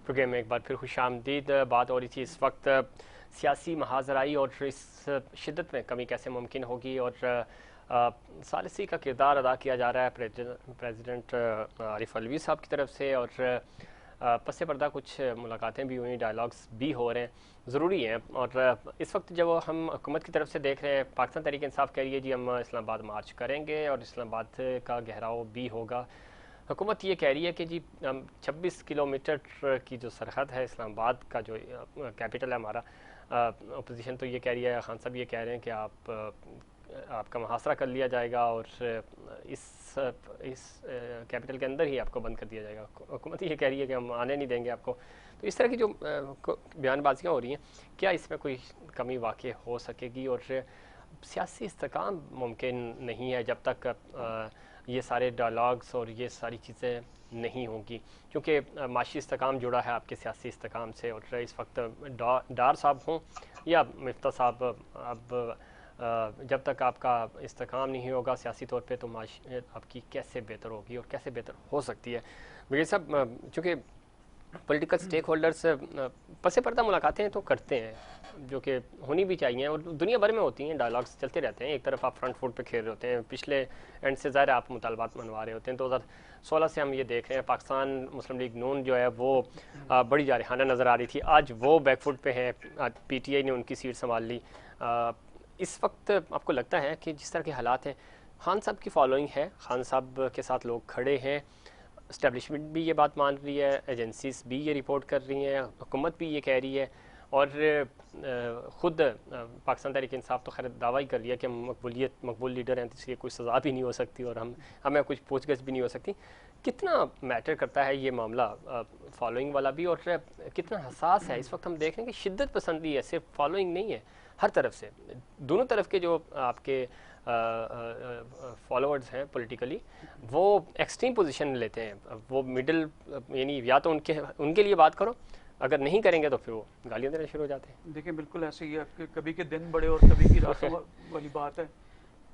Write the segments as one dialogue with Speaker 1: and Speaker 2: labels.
Speaker 1: Programme میں ایک بار پھر خوش آمدید. بات ہو رہی تھی اس وقت سیاسی محاذرائی اور اس شدت میں کمی کیسے ممکن ہوگی, اور ثالثی کا کردار ادا کیا جا رہا ہے پریزیڈنٹ عارف علوی صاحب کی طرف سے, اور پس پردہ کچھ ملاقاتیں بھی ہوئیں, ڈائلاگز بھی ہو رہے ہیں, ضروری ہیں. اور اس وقت جب ہم حکومت کی طرف سے دیکھ رہے ہیں, پاکستان تحریک انصاف کہہ رہی ہے جی ہم اسلام آباد مارچ کریں گے اور اسلام آباد کا گہراؤ بھی ہوگا. حکومت یہ کہہ رہی ہے کہ جی 26 کلومیٹر کی جو سرحد ہے اسلام آباد کا, جو کیپٹل ہے ہمارا, اپوزیشن تو یہ کہہ رہی ہے, خان صاحب یہ کہہ رہے ہیں کہ آپ کا محاصرہ کر لیا جائے گا اور اس کیپٹل کے اندر ہی آپ کو بند کر دیا جائے گا. حکومت یہ کہہ رہی ہے کہ ہم آنے نہیں دیں گے آپ کو. تو اس طرح کی جو بیان بازیاں ہو رہی ہیں, کیا اس میں کوئی کمی واقع ہو سکے گی؟ اور سیاسی استحکام ممکن نہیں ہے جب تک یہ سارے ڈائلاگز اور یہ ساری چیزیں نہیں ہوں گی, کیونکہ معاشی استحکام جڑا ہے آپ کے سیاسی استحکام سے. اور اس وقت ڈار صاحب ہوں یا مفتاح صاحب, اب جب تک آپ کا استحکام نہیں ہوگا سیاسی طور پہ, تو معاشیت آپ کی کیسے بہتر ہوگی اور کیسے بہتر ہو سکتی ہے؟ میرے صاحب, چونکہ پولیٹیکل سٹیک ہولڈرز پس پردہ ملاقاتیں تو کرتے ہیں, جو کہ ہونی بھی چاہیے, اور دنیا بھر میں ہوتی ہیں, ڈائلاگز چلتے رہتے ہیں. ایک طرف آپ فرنٹ فوٹ پہ کھیل رہے ہوتے ہیں, پچھلے اینڈ سے ظاہر آپ مطالبات منوا رہے ہوتے ہیں. 2016 سے ہم یہ دیکھ رہے ہیں, پاکستان مسلم لیگ نون جو ہے وہ بڑی جارحانہ نظر آ رہی تھی, آج وہ بیک فوٹ پہ ہے, پی ٹی آئی نے ان کی سیٹ سنبھال لی. اس وقت آپ کو لگتا ہے کہ جس طرح کے حالات ہیں, خان صاحب کی فالوئنگ ہے, خان صاحب کے ساتھ لوگ کھڑے ہیں, اسٹیبلشمنٹ بھی یہ بات مان رہی ہے, ایجنسیز بھی یہ رپورٹ کر رہی ہیں, حکومت بھی یہ کہہ رہی ہے, اور خود پاکستان تحریک انصاف تو خیر دعویٰ ہی کر رہی ہے کہ ہم مقبول لیڈر ہیں, اس لیے کوئی سزا بھی نہیں ہو سکتی اور ہمیں کچھ پوچھ گچھ بھی نہیں ہو سکتی. کتنا میٹر کرتا ہے یہ معاملہ فالوئنگ والا بھی, اور کتنا حساس ہے؟ اس وقت ہم دیکھ رہے ہیں کہ شدت پسندی ہے, صرف فالوئنگ نہیں ہے, ہر طرف سے, دونوں طرف کے جو آپ کے فالوورز ہیں پولیٹیکلی, وہ ایکسٹریم پوزیشن لیتے ہیں. وہ مڈل, یعنی یا تو ان کے لیے بات کرو, اگر نہیں کریں گے تو پھر وہ گالیاں دینا شروع ہو جاتے ہیں.
Speaker 2: دیکھیں بالکل ایسے ہی ہے کہ کبھی کے دن بڑے اور کبھی کی راتوں والی بات ہے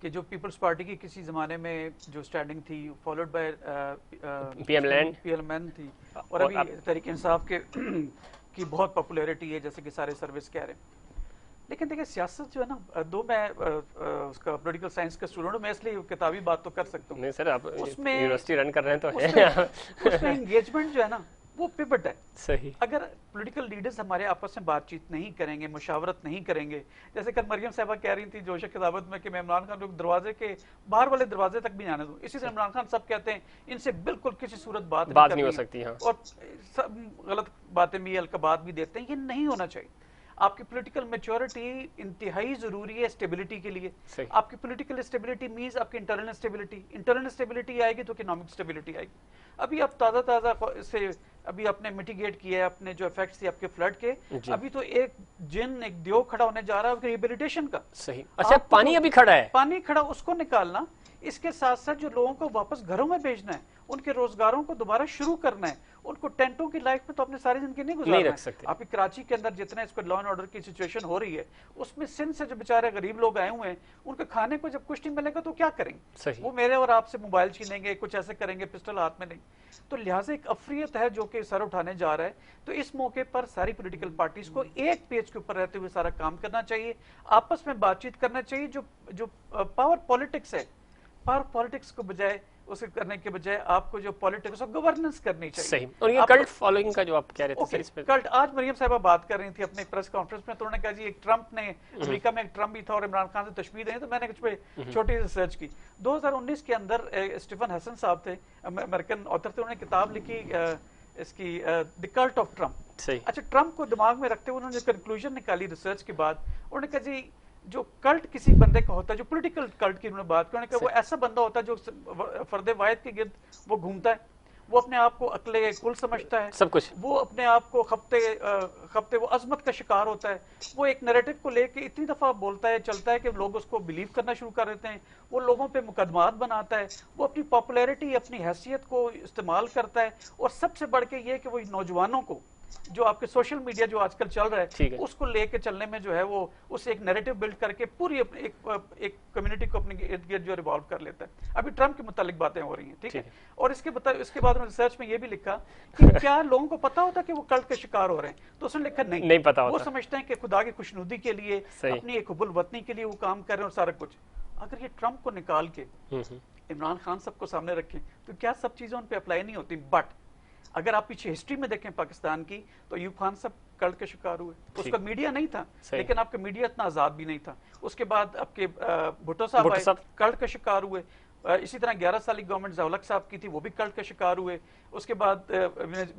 Speaker 2: کہ جو پیپلز پارٹی کی کسی زمانے میں جو سٹینڈنگ تھی, followed by
Speaker 1: P M
Speaker 2: N تھی, اور ابھی تحریک انصاف کی بہت پاپولیرٹی ہے, جیسے کہ سارے سروس کہہ رہے ہیں. لیکن دیکھیں سیاست جو ہے نا, میں اس کا پولیٹیکل سائنس کا اسٹوڈنٹ ہوں, میں اس لیے کتابی بات تو کر سکتا ہوں.
Speaker 1: نہیں سر, آپ یونیورسٹی رن کر رہے ہیں تو
Speaker 2: اس میں انگیجمنٹ جو ہے نا وہ پیوٹ ہے.
Speaker 1: صحیح.
Speaker 2: اگر پولیٹیکل لیڈرز ہمارے آپس میں بات چیت نہیں کریں گے, مشاورت نہیں کریں گے, جیسے کل مریم صاحبہ کہہ رہی تھی جوش خطابت میں کہ میں عمران خان کو دروازے کے باہر والے دروازے تک بھی جانے دوں, اسی سے عمران خان صاحب کہتے ہیں ان سے بالکل کسی صورت بات
Speaker 1: نہیں ہو سکتی,
Speaker 2: اور سب غلط باتیں بھی, القابات بھی دیتے ہیں. یہ نہیں ہونا چاہیے. آپ کی پولیٹیکل میچورٹی انتہائی ضروری ہے اسٹیبلٹی کے لیے. آپ کی پولیٹیکل اسٹیبلٹی مینز آپ کی انٹرنل اسٹیبلٹی آئے گی تو اکنامک اسٹیبلٹی آئے گی. ابھی آپ تازہ سے ابھی آپ نے میٹیگیٹ کیا ہے اپنے جو افیکٹس تھے آپ کے فلڈ کے, ابھی تو ایک دیو کھڑا ہونے جا رہا ہے ریہیبلیٹیشن کا.
Speaker 1: صحیح. اچھا, پانی ابھی کھڑا ہے,
Speaker 2: پانی کھڑا, اس کو نکالنا, اس کے ساتھ ساتھ جو لوگوں کو واپس گھروں میں بھیجنا ہے, ان کے روزگاروں کو دوبارہ شروع کرنا ہے, ان کو ٹینٹوں کی لائف میں تو اپنے ساری زندگی نہیں گزارنا
Speaker 1: رکھ سکتے.
Speaker 2: آپ کراچی کے اندر جتنا اس کو لا اینڈ آرڈر کی سچویشن ہو رہی ہے, اس میں سندھ سے جو بیچارے غریب لوگ آئے ہوئے ہیں, ان کے کھانے کو جب کچھ نہیں ملے گا تو کیا کریں گے؟ وہ میرے اور آپ سے موبائل چھینیں گے, کچھ ایسے کریں گے, پسٹل ہاتھ میں نہیں. تو لہٰذا ایک افریت ہے جو کہ سر اٹھانے جا رہا ہے. تو اس موقع پر ساری پولیٹیکل پارٹیز کو ایک پیج کے اوپر رہتے ہوئے سارا کام کرنا چاہیے, آپس میں بات چیت کرنا چاہیے. جو پاور پالیٹکس ہے, پاور پالیٹکس کو بجائے اسے کرنے کے بجائے آپ کو جو پالیٹکس اور گورننس کرنی چاہیے.
Speaker 1: صحیح. اور یہ کلٹ فالوئنگ کا جو آپ کہہ رہے تھے, اس پہ
Speaker 2: کلٹ, آج مریم صاحبہ بات کر رہی تھی اپنے پریس کانفرنس میں, تو انہوں نے کہا جی ایک ٹرمپ نے, امریکہ میں ایک ٹرمپ بھی تھا اور عمران خان سے تشبیہ دیں, تو میں نے کچھ پہ چھوٹی ریسرچ کی. 2019 کے اندر اسٹیفن ہسن صاحب تھے, امریکن آتھر تھے, انہوں نے کتاب لکھی اس کی دی کلٹ آف ٹرمپ. اچھا, ٹرمپ کو دماغ میں رکھتے ہوئے انہوں نے کنکلوژن نکالی ریسرچ کے بعد. انہوں نے کہا جی جو کلٹ کسی بندے کا ہوتا ہے, جو پولیٹیکل کلٹ کی انہوں نے بات کی, انہوں نے کہا وہ ایسا بندہ ہوتا ہے جو فرد واحد کے گرد وہ گھومتا ہے, وہ اپنے آپ کو عقل کل سمجھتا ہے,
Speaker 1: سب کچھ,
Speaker 2: وہ اپنے آپ کو خپتے وہ عظمت کا شکار ہوتا ہے, وہ ایک نیریٹو کو لے کے اتنی دفعہ بولتا ہے, چلتا ہے کہ لوگ اس کو بلیو کرنا شروع کر دیتے ہیں, وہ لوگوں پہ مقدمات بناتا ہے, وہ اپنی پاپولیرٹی, اپنی حیثیت کو استعمال کرتا ہے, اور سب سے بڑھ کے یہ کہ وہ نوجوانوں کو جو آپ کے سوشل میڈیا جو آج کل چل رہا
Speaker 1: ٹھیک
Speaker 2: ہے
Speaker 1: ہے،
Speaker 2: اس کو لے کے چلنے میں جو ہے وہ اس ایک نیریٹو بلڈ کر کے پوری ایک کمیونٹی کو اپنے ارد گرد جو ریوالو کر لیتا ہے. ابھی ٹرمپ کے متعلق باتیں ہو رہی ہیں, ٹھیک ہے, اور اس کے بعد ریسرچ میں یہ بھی لکھا کہ کیا لوگوں کو پتا ہوتا کہ وہ کلٹ کے شکار ہو رہے ہیں, تو اس نے لکھا نہیں
Speaker 1: پتا
Speaker 2: وہ
Speaker 1: ہوتا,
Speaker 2: سمجھتے ہیں کہ خدا کی خوشنودی کے لیے اپنی ایک حب الوطنی کے لیے وہ کام کر رہے ہیں اور سارا کچھ. اگر یہ ٹرمپ کو نکال کے عمران خان صاحب کو سامنے رکھیں تو کیا سب چیزیں ان پہ اپلائی نہیں ہوتی. بٹ اگر آپ پیچھے ہسٹری میں دیکھیں پاکستان کی تو ایوب خان صاحب کلٹ کے شکار ہوئے, اس کا میڈیا نہیں تھا لیکن آپ کا میڈیا اتنا آزاد بھی نہیں تھا. اس کے بعد آپ کے بھٹو صاحب کلٹ کا شکار ہوئے. اسی طرح 11 سالی گورنمنٹ ضیاء صاحب کی تھی, وہ بھی کلٹ کا شکار ہوئے. اس کے بعد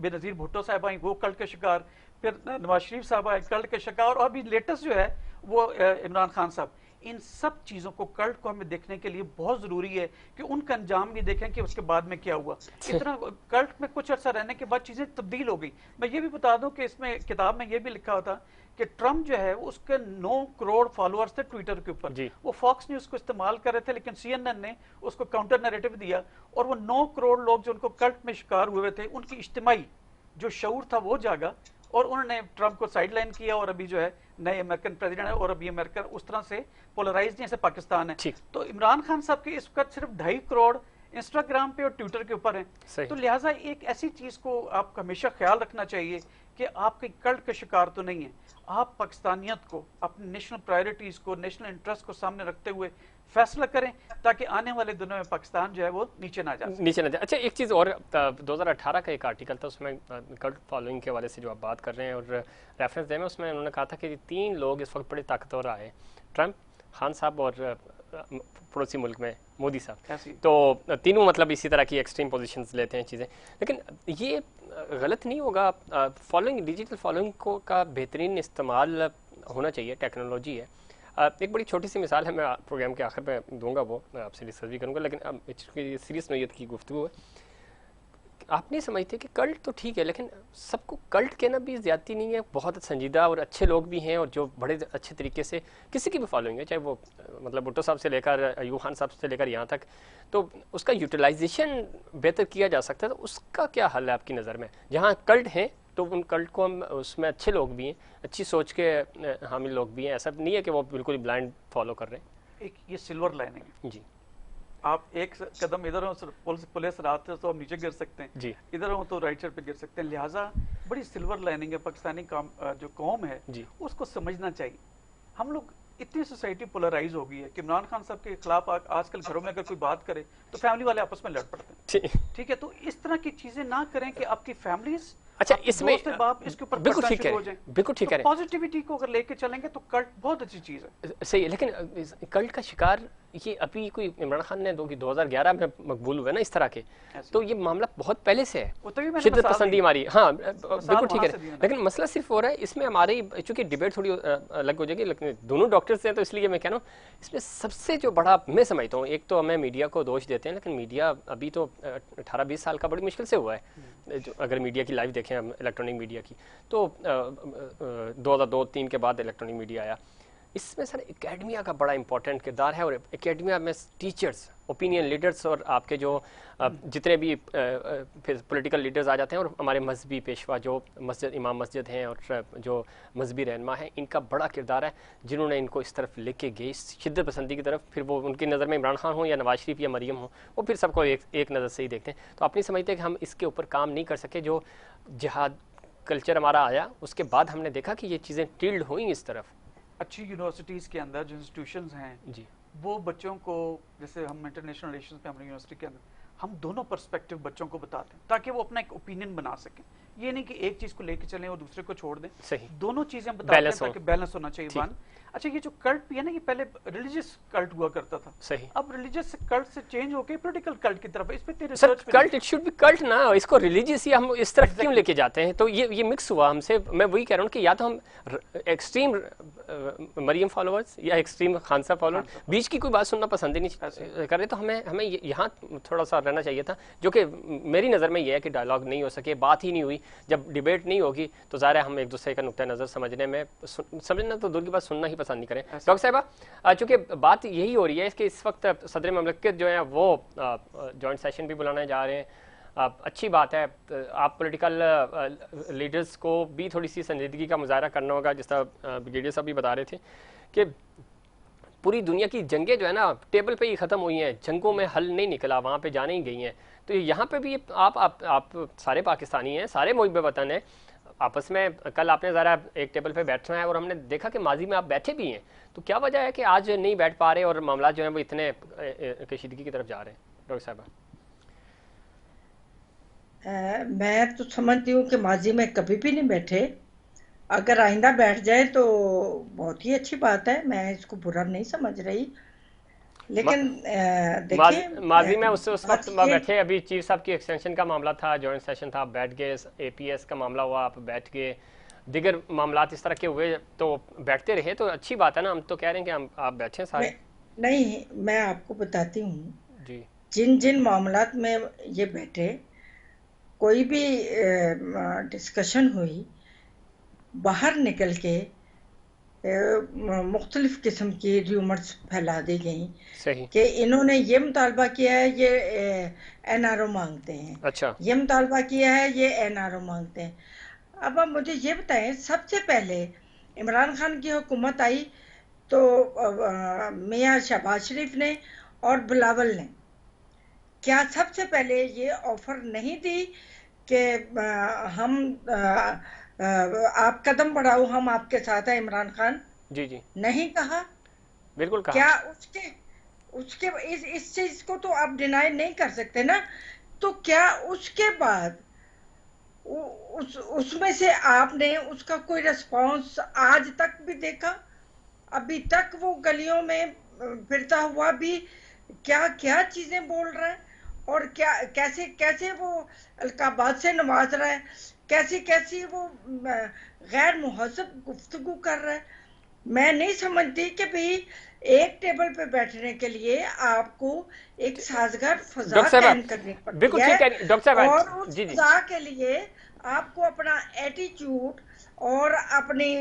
Speaker 2: بے نظیر بھٹو صاحب آئیں, وہ کلٹ کا شکار. پھر نواز شریف صاحب آئے, کلٹ کا شکار. اور ابھی لیٹسٹ جو ہے وہ عمران خان صاحب. ان سب چیزوں کو کلٹ کو ہمیں دیکھنے کے لیے بہت ضروری ہے کہ ان کا انجام بھی دیکھیں کہ اس کے بعد میں کیا ہوا. اتنا کلٹ میں کچھ عرصہ رہنے کے بعد چیزیں تبدیل ہو گئی. میں یہ بھی بتا دوں کہ اس میں کتاب میں یہ بھی لکھا ہوتا کہ ٹرمپ جو ہے اس کے 9 کروڑ فالوورز تھے ٹویٹر کے اوپر. وہ فاکس نیوز کو استعمال کر رہے تھے لیکن سی این این نے اس کو کاؤنٹر نیریٹو دیا, اور وہ 9 کروڑ لوگ جو ان کو کلٹ میں شکار ہوئے تھے ان کی اجتماعی جو شعور تھا وہ جاگا, اور انہوں نے ٹرمپ کو سائیڈ لائن کیا, اور ابھی جو ہے نئے امریکن پریزیڈنٹ ہے, اور ابھی امریکہ اس طرح سے پولرائزڈ جیسے پاکستان ہے. تو عمران خان صاحب کے اس وقت صرف 2.5 کروڑ انسٹاگرام پہ اور ٹویٹر کے اوپر ہیں. تو لہٰذا ایک ایسی چیز کو آپ ہمیشہ خیال رکھنا چاہیے کہ آپ کے کلٹ کا شکار تو نہیں ہیں. آپ پاکستانیت کو, اپنی نیشنل پرائرٹیز کو, نیشنل انٹرسٹ کو سامنے رکھتے ہوئے فیصلہ کریں تاکہ آنے والے دنوں میں پاکستان جو ہے وہ نیچے نہ جائے.
Speaker 1: اچھا ایک چیز اور, 2018 کا ایک آرٹیکل تھا, اس میں کلٹ فالوئنگ کے حوالے سے جو آپ بات کر رہے ہیں اور ریفرنس دیں میں, اس میں انہوں نے کہا تھا کہ 3 لوگ اس وقت بڑے طاقتور آئے ہیں, ٹرمپ, خان صاحب اور پڑوسی ملک میں مودی صاحب. تو تینوں مطلب اسی طرح کی ایکسٹریم پوزیشنز لیتے ہیں چیزیں. لیکن یہ غلط نہیں ہوگا, فالوئنگ, ڈیجیٹل فالوئنگ کو کا بہترین استعمال ہونا چاہیے, ٹیکنالوجی ہے. ایک بڑی چھوٹی سی مثال ہے, میں پروگرام کے آخر میں دوں گا, وہ آپ سے ڈسکس بھی کروں گا, لیکن اب سیریس نوعیت کی گفتگو ہے. آپ نہیں سمجھتے کہ کلٹ تو ٹھیک ہے لیکن سب کو کلٹ کہنا بھی زیادتی نہیں ہے. بہت سنجیدہ اور اچھے لوگ بھی ہیں اور جو بڑے اچھے طریقے سے کسی کی بھی فالوئنگ ہے, چاہے وہ مطلب بھٹو صاحب سے لے کر ایوب خان صاحب سے لے کر یہاں تک, تو اس کا یوٹیلائزیشن بہتر کیا جا سکتا ہے. تو اس کا کیا حل ہے آپ کی نظر میں؟ جہاں کلٹ ہیں تو ان کلٹ کو ہم, اس میں اچھے لوگ بھی ہیں, اچھی سوچ کے حامل لوگ بھی ہیں, ایسا نہیں ہے کہ وہ بالکل بلائنڈ فالو کر رہے ہیں.
Speaker 2: ایک یہ سلور لائننگ ہے
Speaker 1: جی,
Speaker 2: آپ ایک قدم ادھر ہو پولیس رات ہے تو آپ نیچے گر سکتے ہیں,
Speaker 1: جی
Speaker 2: ادھر ہو تو رائٹ سائڈ پہ گر سکتے ہیں. لہٰذا بڑی سلور لائننگ ہے پاکستانی جو قوم ہے اس کو سمجھنا چاہیے. ہم لوگ اتنی سوسائٹی پولرائز ہو گئی ہے کہ عمران خان صاحب کے خلاف آج کل گھروں میں اگر کوئی بات کرے تو فیملی والے آپس میں لڑ پڑتے ہیں, ٹھیک ہے. تو اس طرح کی چیزیں نہ کریں کہ آپ کی فیملیز,
Speaker 1: اچھا اس میں
Speaker 2: اس کے اوپر
Speaker 1: بالکل ٹھیک ہے, بالکل ٹھیک ہے,
Speaker 2: پازیٹیوٹی کو اگر لے کے چلیں گے تو کلٹ بہت اچھی چیز ہے.
Speaker 1: صحیح ہے, لیکن کلٹ کا شکار یہ ابھی کوئی عمران خان نے 2011 میں مقبول ہوئے نا اس طرح کے, تو یہ معاملہ بہت پہلے سے ہے, شدت پسندی ہماری. ہاں بالکل ٹھیک ہے, لیکن مسئلہ صرف ہو رہا ہے اس میں ہماری, چونکہ ڈبیٹ تھوڑی الگ ہو جائے گی, لیکن دونوں ڈاکٹرز ہیں تو اس لیے میں کہہ رہا ہوں اس میں سب سے جو بڑا میں سمجھتا ہوں, ایک تو ہمیں میڈیا کو دوش دیتے ہیں, لیکن میڈیا ابھی تو 18-20 سال کا بڑی مشکل سے ہوا ہے. اگر میڈیا کی لائیو دیکھیں ہم, الیکٹرانک میڈیا کی, تو 2002-2003 کے بعد الیکٹرانک میڈیا آیا. اس میں سر اکیڈمیا کا بڑا امپورٹنٹ کردار ہے, اور اکیڈمیا میں ٹیچرز, اوپینین لیڈرز, اور آپ کے جو جتنے بھی پولیٹیکل لیڈرز آ جاتے ہیں, اور ہمارے مذہبی پیشوا جو امام مسجد ہیں اور جو مذہبی رہنما ہیں, ان کا بڑا کردار ہے جنہوں نے ان کو اس طرف لے کے گئے, شدت پسندی کی طرف. پھر وہ ان کی نظر میں عمران خان ہوں یا نواز شریف یا مریم ہوں, وہ پھر سب کو ایک نظر سے ہی دیکھتے ہیں. تو آپ نہیں سمجھتے کہ ہم اس کے اوپر کام نہیں کر سکے؟ جو جہاد کلچر ہمارا آیا اس کے بعد ہم نے دیکھا کہ یہ چیزیں ٹلڈ ہوئیں اس طرف.
Speaker 2: اچھی یونیورسٹیز کے اندر جو انسٹیٹیوشنز ہیں
Speaker 1: جی,
Speaker 2: وہ بچوں کو, جیسے ہم انٹرنیشنل ریلیشنز پہ ہماری یونیورسٹی کے اندر ہم دونوں پرسپیکٹیو بچوں کو بتاتے ہیں تاکہ وہ اپنا ایک اوپینین بنا سکیں. یہ نہیں کہ ایک چیز کو لے کے چلیں اور دوسرے کو چھوڑ دیں,
Speaker 1: صحیح,
Speaker 2: دونوں چیزیں بتاتے ہیں تاکہ بیلنس ہونا چاہیے. اچھا یہ جو کلٹ بھی ہے نا, یہ پہلے ریلیجیس کلٹ ہوا کرتا تھا,
Speaker 1: صحیح,
Speaker 2: اب ریلیجیس کلٹ سے چینج ہو کے پولیٹیکل کلٹ کی طرف. اس پہ تیرے
Speaker 1: سر cult, it should be cult نا, اس کو ریلیجیس ہی ہم اس طرف کیوں لے کے جاتے ہیں؟ تو یہ مکس ہوا ہم سے. میں وہی کہہ رہا ہوں کہ یا تو ہم ایکسٹریم مریم فالوورز یا ایکسٹریم خان صاحب فالوورز, بیچ کی کوئی بات سننا پسند ہی نہیں کر رہے. تو ہمیں یہاں تھوڑا سا رہنا چاہیے تھا, جو کہ میری نظر میں یہ ہے کہ ڈائلاگ نہیں ہو سکے, بات ہی نہیں ہوئی. جب ڈیبیٹ نہیں ہوگی تو ظاہر ہے ہم ایک دوسرے کا نقطۂ نظر سمجھنا تو دور کی بات سننا ہی پسند نہیں کریں. ڈاکٹر صاحبہ, چونکہ بات یہی ہو رہی ہے کہ اس وقت صدر مملکت جو ہیں وہ جوائنٹ سیشن بھی بلانے جا رہے ہیں, اچھی بات ہے. آپ پولیٹیکل لیڈرز کو بھی تھوڑی سی سنجیدگی کا مظاہرہ کرنا ہوگا. جس طرح بریگیڈیئر صاحب بھی بتا رہے تھے کہ پوری دنیا کی جنگیں جو ہے نا ٹیبل پہ ہی ختم ہوئی ہیں, جنگوں میں حل نہیں نکلا, وہاں پہ جانے ہی گئی ہیں. تو یہاں پہ بھی آپ سارے پاکستانی ہیں, سارے محب وطن ہیں, آپس میں کل آپ نے ذرا ایک ٹیبل پہ بیٹھنا ہے اور ہم نے دیکھا کہ ماضی میں آپ بیٹھے بھی ہیں. تو کیا وجہ ہے کہ آج نہیں بیٹھ پا رہے اور معاملات جو ہیں وہ اتنے کشیدگی کی طرف جا رہے ہیں ڈاکٹر صاحبہ؟
Speaker 3: میں تو سمجھتی ہوں کہ ماضی میں کبھی بھی نہیں بیٹھے. اگر آئندہ بیٹھ جائے تو بہت ہی اچھی بات ہے, میں اس کو برا نہیں سمجھ رہی. لیکن دیکھیں
Speaker 1: ماضی میں اس وقت
Speaker 3: بات یہ
Speaker 1: بیٹھے, ابھی چیف صاحب کی ایکسٹینشن کا معاملہ تھا, جوائنٹ سیشن تھا, آپ بیٹھ گئے, اے پی ایس کا معاملہ ہوا, آپ بیٹھ گئے, دیگر معاملات اس طرح کے ہوئے تو بیٹھتے رہے, تو اچھی بات ہے نا. ہم تو کہہ رہے ہیں کہ آپ بیٹھیں سارے.
Speaker 3: نہیں, میں آپ کو بتاتی ہوں
Speaker 1: جی
Speaker 3: جن جن معاملات میں یہ بیٹھے, کوئی بھی ڈسکشن ہوئی, باہر نکل کے مختلف قسم کی ریومرز پھیلا دی گئیں
Speaker 1: صحیح.
Speaker 3: کہ انہوں نے یہ مطالبہ کیا ہے, یہ این آر او مانگتے ہیں,
Speaker 1: اچھا
Speaker 3: یہ مطالبہ کیا ہے, یہ این آر او مانگتے ہیں. اب آپ مجھے یہ بتائیں, سب سے پہلے عمران خان کی حکومت آئی تو میاں شہباز شریف نے اور بلاول نے کیا سب سے پہلے یہ آفر نہیں دی کہ ہم آپ قدم بڑھاؤ, ہم آپ کے ساتھ ہیں عمران خان؟
Speaker 1: جی جی
Speaker 3: نہیں کہا.
Speaker 1: بالکل کہا.
Speaker 3: کیا اس کے اس چیز کو تو آپ ڈینائی نہیں کر سکتے نا. تو کیا اس کے بعد اس میں سے آپ نے اس کا کوئی ریسپانس آج تک بھی دیکھا؟ ابھی تک وہ گلیوں میں پھرتا ہوا بھی کیا کیا چیزیں بول رہا ہے, اور کیا کیسے کیسے وہ القابات سے نواز رہا ہے, کیسی کیسی وہ غیر مہذب گفتگو کر رہا ہے. میں نہیں سمجھتی کہ بھی ایک ٹیبل پہ بیٹھنے کے لیے آپ کو ایک سازگار فضا
Speaker 1: ڈاکٹر
Speaker 3: قائم
Speaker 1: صاحبہ
Speaker 3: کرنی
Speaker 1: بالکل
Speaker 3: پڑتی ہے,
Speaker 1: ٹھیک ہے ڈاکٹر صاحبہ.
Speaker 3: اور اس
Speaker 1: جی جی
Speaker 3: فضا کے لیے آپ کو اپنا ایٹیچیوڈ اور اپنی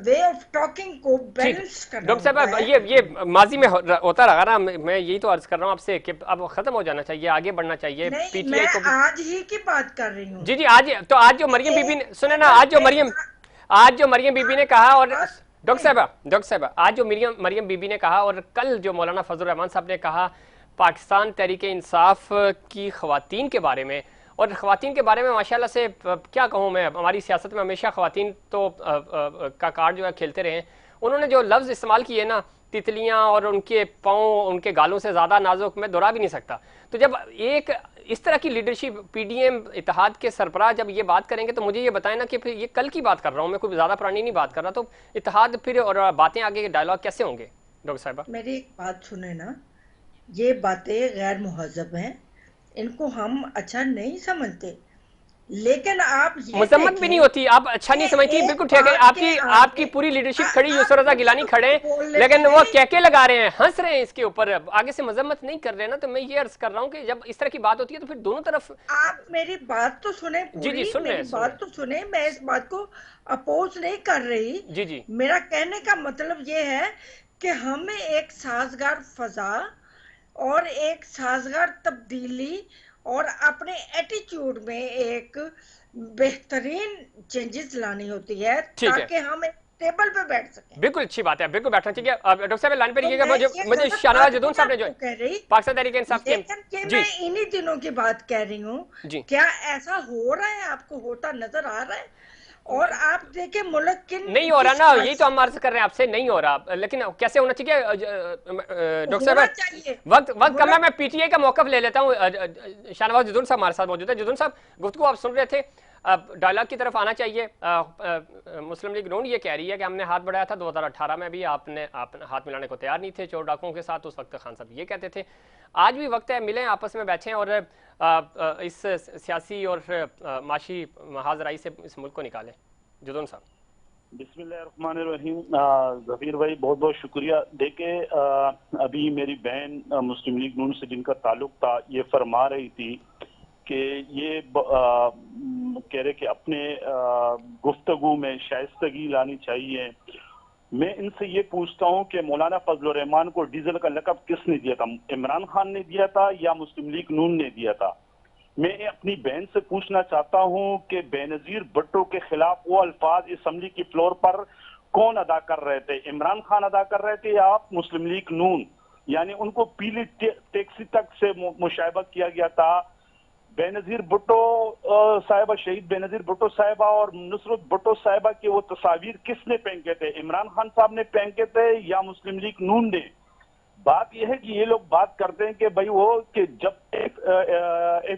Speaker 3: وے آف ٹاکنگ کو
Speaker 1: ٹھیک
Speaker 3: بیلنس
Speaker 1: ہے
Speaker 3: کرنا
Speaker 1: ڈاکٹر
Speaker 3: ہوتا
Speaker 1: صاحب,
Speaker 3: ہے.
Speaker 1: یہ ماضی میں ہوتا رہا نا. میں یہی تو عرض کر رہا ہوں آپ سے کہ اب ختم ہو جانا چاہیے, آگے بڑھنا چاہیے. پی
Speaker 3: نہیں,
Speaker 1: ٹی
Speaker 3: میں
Speaker 1: آئی کو بھی
Speaker 3: آج ہی کی بات کر رہی ہوں.
Speaker 1: جی جی آج جو مریم بی بی نے سنے نا, آج جو مریم بی بی نے کہا, اور ڈاکٹر صاحبہ آج جو مریم بی بی نے کہا, اور کل جو مولانا فضل الرحمان صاحب نے کہا پاکستان تحریک انصاف کی خواتین کے بارے میں, اور خواتین کے بارے میں ماشاءاللہ سے کیا کہوں میں, ہماری سیاست میں ہمیشہ خواتین تو کا کارڈ جو ہے کھیلتے رہے ہیں. انہوں نے جو لفظ استعمال کیے نا, تتلیاں اور ان کے پاؤں ان کے گالوں سے زیادہ نازک, میں دہرا بھی نہیں سکتا. تو جب ایک اس طرح کی لیڈرشپ, پی ڈی ایم اتحاد کے سربراہ جب یہ بات کریں گے تو مجھے یہ بتائیں نا کہ پھر یہ کل کی بات کر رہا ہوں میں, کوئی زیادہ پرانی نہیں بات کر رہا, تو اتحاد پھر اور باتیں آگے ڈائلاگ کیسے ہوں گے ڈاکٹر صاحبہ؟
Speaker 3: میری ایک بات سنیں نا, یہ باتیں غیر مہذب ہیں, ان کو ہم اچھا نہیں سمجھتے, لیکن آپ یہ
Speaker 1: مذمت بھی نہیں
Speaker 3: دیکھیں
Speaker 1: ہوتی, آپ اچھا نہیں
Speaker 3: کہ
Speaker 1: سمجھتی,
Speaker 3: ایک
Speaker 1: بالکل ٹھیک ہے.
Speaker 3: بات
Speaker 1: آپ
Speaker 3: کے
Speaker 1: کی
Speaker 3: آگے
Speaker 1: پوری لیڈرشپ کھڑی, یسر
Speaker 3: آپ
Speaker 1: رضا
Speaker 3: مجھے
Speaker 1: گیلانی
Speaker 3: تو
Speaker 1: کھڑے ہیں,
Speaker 3: بولنے
Speaker 1: لیکن
Speaker 3: تو
Speaker 1: وہ
Speaker 3: دیں.
Speaker 1: کہکے لگا رہے ہیں, ہنس رہے ہیں اس کے اوپر, آگے سے مذمت نہیں کر رہے نا. تو میں یہ عرض کر رہا ہوں کہ جب اس طرح کی بات ہوتی ہے تو پھر دونوں طرف.
Speaker 3: آپ میری بات تو سنیں
Speaker 1: جی جی
Speaker 3: پوری,
Speaker 1: سن رہے
Speaker 3: میری
Speaker 1: ہیں
Speaker 3: بات تو سنیں, میں اس بات کو اپوز نہیں کر رہی.
Speaker 1: جی جی
Speaker 3: میرا کہنے کا مطلب یہ ہے کہ ہمیں ایک سازگار فضا اور ایک سازگار تبدیلی اور اپنے ایٹیچیوڈ میں ایک بہترین چینجز لانی ہوتی ہے
Speaker 1: ٹھیک ہے,
Speaker 3: تاکہ ہم ایک ٹیبل پہ بیٹھ سکیں.
Speaker 1: بالکل اچھی بات ہے, بالکل بیٹھنا چاہیے. ڈاکٹر صاحب لائن پہ
Speaker 3: تو
Speaker 1: رہیے گا.
Speaker 3: میں یہ
Speaker 1: مجھے
Speaker 3: غلط
Speaker 1: شاہنواز
Speaker 3: بات
Speaker 1: جدون
Speaker 3: نہیں
Speaker 1: صاحب نے
Speaker 3: آپ
Speaker 1: جو
Speaker 3: کو کہہ رہی,
Speaker 1: پاکستان تحریک انصاف کے
Speaker 3: لیکن یہ
Speaker 1: جی
Speaker 3: میں انہی دنوں کی بات کہہ رہی ہوں.
Speaker 1: جی
Speaker 3: کیا ایسا ہو رہا ہے, آپ کو ہوتا نظر آ رہا ہے؟ اور آپ دیکھیں ملک
Speaker 1: نہیں ہو رہا
Speaker 3: کس
Speaker 1: نا, یہی
Speaker 3: حالت
Speaker 1: تو ہم عرض کر رہے ہیں آپ سے, نہیں ہو رہا. لیکن کیسے ہونا چاہیے ڈاکٹر صاحب؟
Speaker 3: ہونا چاہیے.
Speaker 1: وقت کم ہے,
Speaker 3: ملک
Speaker 1: میں پی ٹی آئی کا موقف لے لیتا ہوں. شاہنواز جدون صاحب ہمارے ساتھ موجود ہے. جدون صاحب گفتگو آپ سن رہے تھے, ڈائلاگ کی طرف آنا چاہیے. مسلم لیگ نون یہ کہہ رہی ہے کہ ہم نے ہاتھ بڑھایا تھا 2018 میں بھی, آپ ہاتھ ملانے کو تیار نہیں تھے چور ڈاکوؤں کے ساتھ. اس وقت خان صاحب یہ کہتے تھے. آج بھی وقت ہے, ملیں, آپس میں بیٹھیں اور اس سیاسی اور معاشی محاذرائی سے اس ملک کو نکالیں. جدون صاحب.
Speaker 4: بسم اللہ الرحمن الرحیم. ظفیر بھائی بہت بہت شکریہ. دیکھیں ابھی میری بہن مسلم لیگ نون سے جن کا تعلق تھا, یہ فرما رہی تھی کہ یہ کہہ رہے کہ اپنے گفتگو میں شائستگی لانی چاہیے. میں ان سے یہ پوچھتا ہوں کہ مولانا فضل الرحمان کو ڈیزل کا لقب کس نے دیا تھا؟ عمران خان نے دیا تھا یا مسلم لیگ نون نے دیا تھا؟ میں اپنی بہن سے پوچھنا چاہتا ہوں کہ بینظیر بھٹو کے خلاف وہ الفاظ اسمبلی کی فلور پر کون ادا کر رہے تھے؟ عمران خان ادا کر رہے تھے یا آپ مسلم لیگ نون؟ یعنی ان کو پیلی ٹیکسی تک سے مشائبہ کیا گیا تھا. بینظیر بھٹو صاحبہ، شہید بینظیر بھٹو صاحبہ اور نصرت بھٹو صاحبہ کی وہ تصاویر کس نے پھینکے تھے؟ عمران خان صاحب نے پھینکے تھے یا مسلم لیگ نون نے؟ بات یہ ہے کہ یہ لوگ بات کرتے ہیں کہ بھائی وہ کہ جب ایف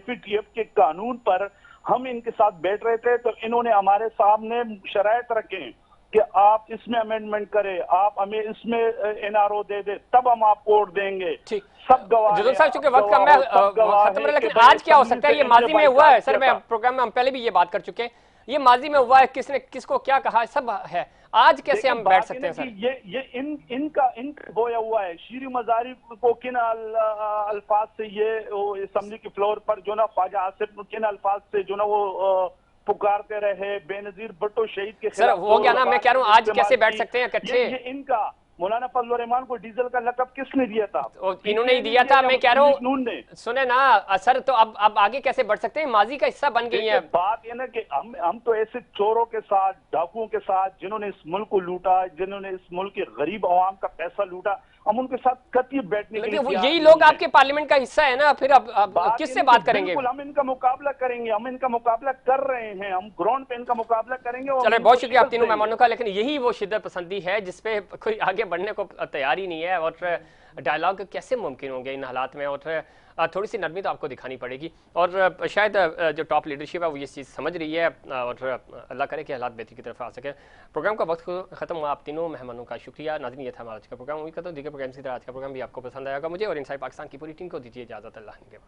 Speaker 4: ای ٹی ایف کے قانون پر ہم ان کے ساتھ بیٹھ رہے تھے تو انہوں نے ہمارے سامنے شرائط رکھیں کہ آپ اس میں امینڈمنٹ کریں، آپ ہمیں اس میں این آر او دے دیں، تب ہم آپ کو ووٹ دیں گے. سب گواہ
Speaker 1: جدول صاحب چونکہ وقت کم ہے ختم، لیکن آج کیا ہو سکتا ہے؟ یہ ماضی میں ہوا ہے سر، میں پروگرام میں ہم پہلے بھی یہ بات کر چکے ہیں، یہ ماضی میں ہوا ہے، کس نے کس کو کیا کہا سب ہے. آج کیسے ہم بیٹھ سکتے ہیں سر؟
Speaker 4: یہ ان کا بویا ہوا ہے. شیری مزاری کو کن الفاظ سے یہ اسمبلی کے فلور پر جو نا خواجہ آصف کن الفاظ سے جو نا وہ پکارتے رہے بینظیر بھٹو شہید کے خلاف.
Speaker 1: سر ہو گیا نا، میں کہہ رہا ہوں آج کیسے بیٹھ سکتے ہیں اکٹھے؟
Speaker 4: یہ ان کا مولانا فضل الرحمان کو ڈیزل کا لقب کس نے دیا تھا؟
Speaker 1: انہوں نے ہی دیا تھا. میں کہہ رہا ہوں سنیں نا سر، تو اب آگے کیسے بڑھ سکتے ہیں؟ ماضی کا حصہ بن گئی ہے.
Speaker 4: بات یہ نا کہ ہم تو ایسے چوروں کے ساتھ، ڈاکوؤں کے ساتھ، جنہوں نے اس ملک کو لوٹا، جنہوں نے اس ملک کے غریب عوام کا پیسہ لوٹا، ہم ان کے ساتھ کتی بیٹھنے کے لیے
Speaker 1: یہی لوگ آپ کے پارلیمنٹ کا حصہ ہے نا، پھر اب کس سے بات کریں گے؟
Speaker 4: بالکل ہم ان کا مقابلہ کریں گے، ہم ان کا مقابلہ کر رہے ہیں، ہم گراؤنڈ پہ ان کا مقابلہ کریں گے.
Speaker 1: چلے بہت شکریہ آپ تینوں مہمانوں کا، لیکن یہی وہ شدت پسندی ہے جس پہ کوئی آگے بڑھنے کو تیار ہی نہیں ہے، اور ڈائلاگ کیسے ممکن ہوں گے ان حالات میں؟ اور تھوڑی سی نرمی تو آپ کو دکھانی پڑے گی، اور شاید جو ٹاپ لیڈرشپ ہے وہ یہ چیز سمجھ رہی ہے، اور اللہ کرے کہ حالات بہتری کی طرف آ سکے. پروگرام کا وقت ختم ہوا. آپ تینوں مہمانوں کا شکریہ. ناظرین یہ تھا ہمارا آج کا پروگرام. امید کرتا ہوں دیگر پروگرام کی طرح آج کا پروگرام بھی آپ کو پسند آئے گا. مجھے اور انسائٹ پاکستان کی پوری ٹیم کو دیجیے اجازت. اللہ کے